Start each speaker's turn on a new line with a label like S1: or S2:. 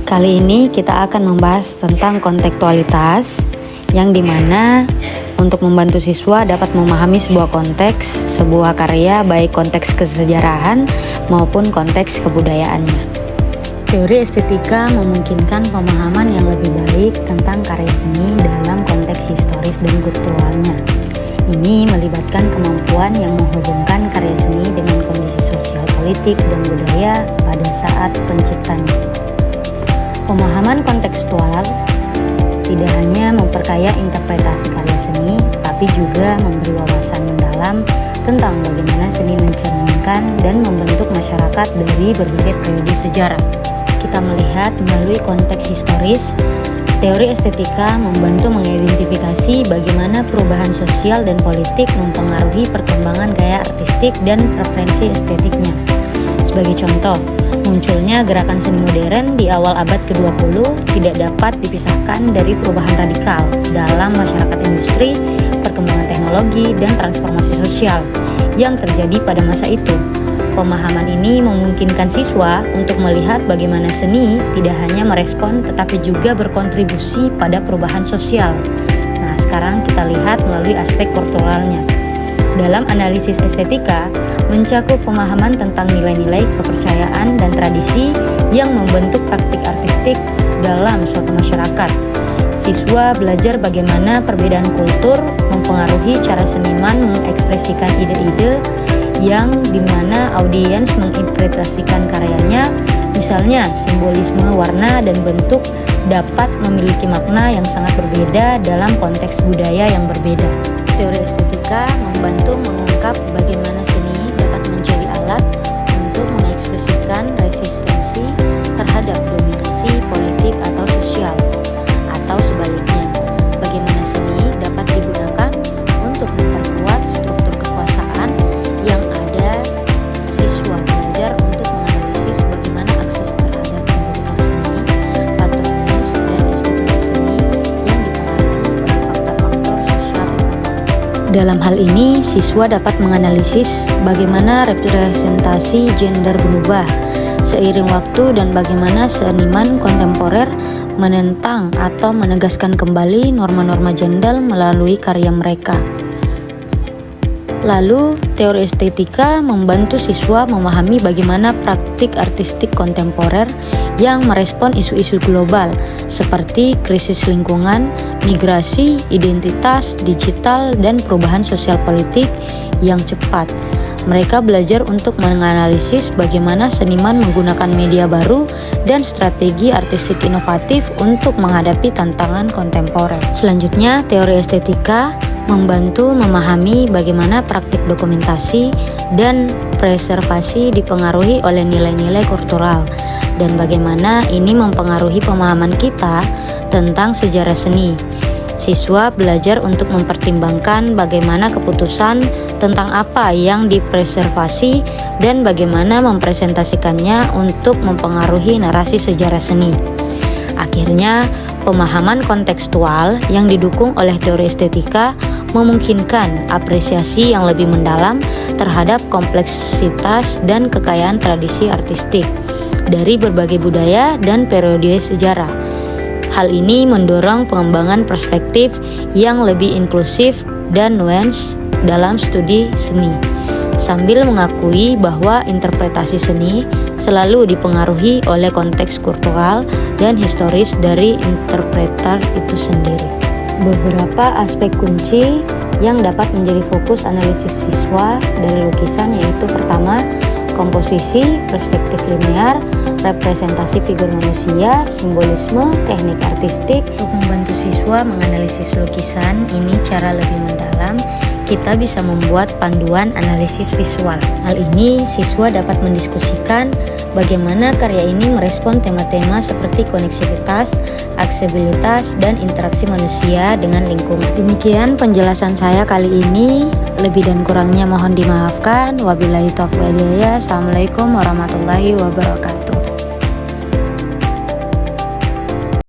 S1: Kali ini kita akan membahas tentang kontekstualitas, yang dimana untuk membantu siswa dapat memahami sebuah konteks, sebuah karya, baik konteks kesejarahan maupun konteks kebudayaannya. Teori estetika memungkinkan pemahaman yang lebih baik tentang karya seni dalam konteks historis dan kulturalnya. Ini melibatkan kemampuan yang menghubungkan karya seni dengan kondisi sosial, politik, dan budaya pada saat penciptanya. Pemahaman kontekstual tidak hanya memperkaya interpretasi karya seni, tapi juga memberi wawasan mendalam tentang bagaimana seni mencerminkan dan membentuk masyarakat dari berbagai periode sejarah. Kita melihat melalui konteks historis, teori estetika membantu mengidentifikasi bagaimana perubahan sosial dan politik mempengaruhi perkembangan gaya artistik dan referensi estetiknya. Sebagai contoh, munculnya gerakan seni modern di awal abad ke-20 tidak dapat dipisahkan dari perubahan radikal dalam masyarakat industri, perkembangan teknologi, dan transformasi sosial yang terjadi pada masa itu. Pemahaman ini memungkinkan siswa untuk melihat bagaimana seni tidak hanya merespon tetapi juga berkontribusi pada perubahan sosial. Nah, sekarang kita lihat melalui aspek kulturalnya. Dalam analisis estetika, mencakup pemahaman tentang nilai-nilai kepercayaan dan tradisi yang membentuk praktik artistik dalam suatu masyarakat. Siswa belajar bagaimana perbedaan kultur mempengaruhi cara seniman mengekspresikan ide-ide yang dimana audiens menginterpretasikan karyanya. Misalnya, simbolisme warna dan bentuk dapat memiliki makna yang sangat berbeda dalam konteks budaya yang berbeda. Teori estetika membantu mengungkap bagaimana seni dapat menjadi alat untuk mengekspresikan resistensi terhadap dominasi politik atau sosial, atau sebaliknya, bagaimana seni dapat digunakan untuk memperkuat struktur kekuasaan yang ada. Siswa belajar untuk menganalisis bagaimana akses terhadap kehidupan seni, patronis, dan estetika seni yang dipengaruhi oleh faktor-faktor sosial. Dalam hal ini, siswa dapat menganalisis bagaimana representasi gender berubah seiring waktu dan bagaimana seniman kontemporer menentang atau menegaskan kembali norma-norma gender melalui karya mereka. Lalu, teori estetika membantu siswa memahami bagaimana praktik artistik kontemporer yang merespon isu-isu global seperti krisis lingkungan, migrasi, identitas, digital, dan perubahan sosial politik yang cepat. Mereka belajar untuk menganalisis bagaimana seniman menggunakan media baru dan strategi artistik inovatif untuk menghadapi tantangan kontemporer. Selanjutnya, teori estetika membantu memahami bagaimana praktik dokumentasi dan preservasi dipengaruhi oleh nilai-nilai kultural dan bagaimana ini mempengaruhi pemahaman kita tentang sejarah seni. Siswa belajar untuk mempertimbangkan bagaimana keputusan tentang apa yang dipreservasi dan bagaimana mempresentasikannya untuk mempengaruhi narasi sejarah seni. Akhirnya, pemahaman kontekstual yang didukung oleh teori estetika memungkinkan apresiasi yang lebih mendalam terhadap kompleksitas dan kekayaan tradisi artistik dari berbagai budaya dan periode sejarah. Hal ini mendorong pengembangan perspektif yang lebih inklusif dan nuans dalam studi seni, sambil mengakui bahwa interpretasi seni selalu dipengaruhi oleh konteks kultural dan historis dari interpreter itu sendiri. Beberapa aspek kunci yang dapat menjadi fokus analisis siswa dari lukisan yaitu pertama, komposisi, perspektif linear, representasi figur manusia, simbolisme, teknik artistik. Untuk membantu siswa menganalisis lukisan ini cara lebih mendalam, kita bisa membuat panduan analisis visual. Hal ini siswa dapat mendiskusikan bagaimana karya ini merespon tema-tema seperti koneksivitas, aksesibilitas, dan interaksi manusia dengan lingkungan. Demikian penjelasan saya kali ini. Lebih dan kurangnya mohon dimaafkan. Wabillahi taufiq wal hidayah. Assalamualaikum warahmatullahi wabarakatuh.